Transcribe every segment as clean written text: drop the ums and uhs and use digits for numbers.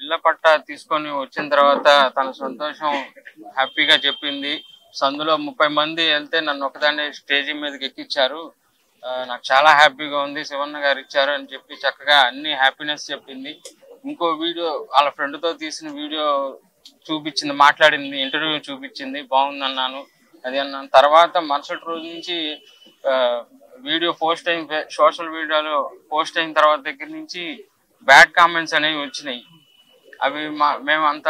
ఇళ్ల పట్టా తీసుకొని వచ్చిన తర్వాత తన సంతోషం హ్యాపీగా చెప్పింది. సందులో 30 మంది వెళ్తే నన్ను ఒకదాన్ని స్టేజీ మీదకి ఎక్కించారు. నాకు చాలా హ్యాపీగా ఉంది, శివన్న గారు ఇచ్చారు అని చెప్పి చక్కగా అన్ని హ్యాపీనెస్ చెప్పింది. ఇంకో వీడియో వాళ్ళ ఫ్రెండ్ తో తీసిన వీడియో చూపించింది, మాట్లాడింది, ఇంటర్వ్యూ చూపించింది, బాగుంది అన్నాను, అది అన్నాను. తర్వాత మరుసటి రోజు నుంచి వీడియో పోస్ట్ అయిన సోషల్ మీడియాలో పోస్ట్ అయిన తర్వాత దగ్గర నుంచి బ్యాడ్ కామెంట్స్ అనేవి వచ్చినాయి. అవి మేము అంత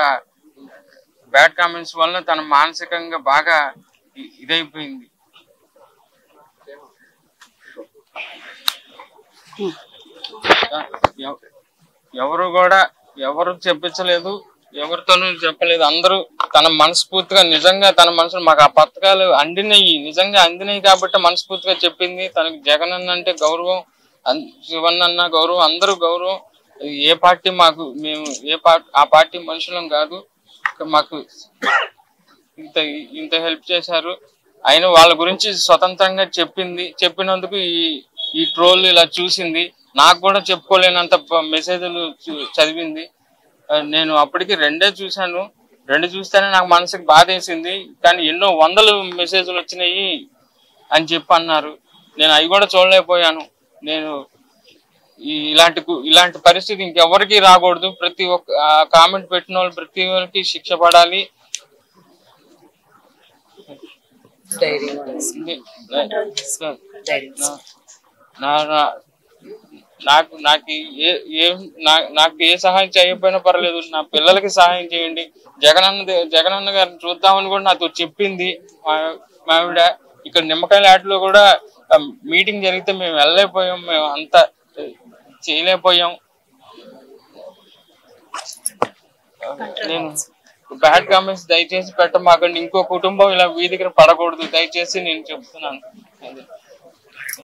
బ్యాడ్ కామెంట్స్ వల్ల తన మానసికంగా బాగా ఇదైపోయింది. ఎవరు చెప్పించలేదు, ఎవరితోనూ చెప్పలేదు. అందరూ తన మనస్ఫూర్తిగా నిజంగా తన మనసులో మాకు ఆ పథకాలు నిజంగా అందినాయి కాబట్టి మనస్ఫూర్తిగా చెప్పింది. తనకి జగన్ అన్న అంటే గౌరవం, శివన్న అన్న గౌరవం, అందరూ గౌరవం. ఏ పార్టీ మేము ఆ పార్టీ మనుషులం కాదు. మాకు ఇంత హెల్ప్ చేశారు. అయినా వాళ్ళ గురించి స్వతంత్రంగా చెప్పింది. చెప్పినందుకు ఈ ట్రోల్ ఇలా చూసింది. నాకు కూడా చెప్పుకోలేనంత మెసేజ్లు చదివింది. నేను అప్పటికి 2 చూశాను. 2 చూస్తేనే నాకు మనసుకి బాధ వేసింది. కానీ ఎన్నో 100 మెసేజ్లు వచ్చినాయి అని చెప్పి అన్నారు. నేను అవి కూడా చూడలేకపోయాను. నేను ఇలాంటి పరిస్థితి ఇంకెవరికి రాకూడదు. ప్రతి ఒక్క కామెంట్ పెట్టిన వాళ్ళు ప్రతి ఒక్కరికి శిక్ష పడాలి. నాకు ఏ సహాయం చేయకపోయినా పర్లేదు, నా పిల్లలకి సహాయం చేయండి. జగనన్న గారిని చూద్దామని కూడా నాతో చెప్పింది మా ఆవిడ. ఇక్కడ నిమ్మకాయల ఆటలో కూడా మీటింగ్ జరిగితే మేము వెళ్ళలేకపోయాం, మేము అంతా చేయలేకపోయాం. నేను బ్యాడ్ కామెంట్స్ దయచేసి పెట్టమాకండి. ఇంకో కుటుంబం ఇలా వీధికి పడకూడదు దయచేసి నేను చెప్తున్నాను.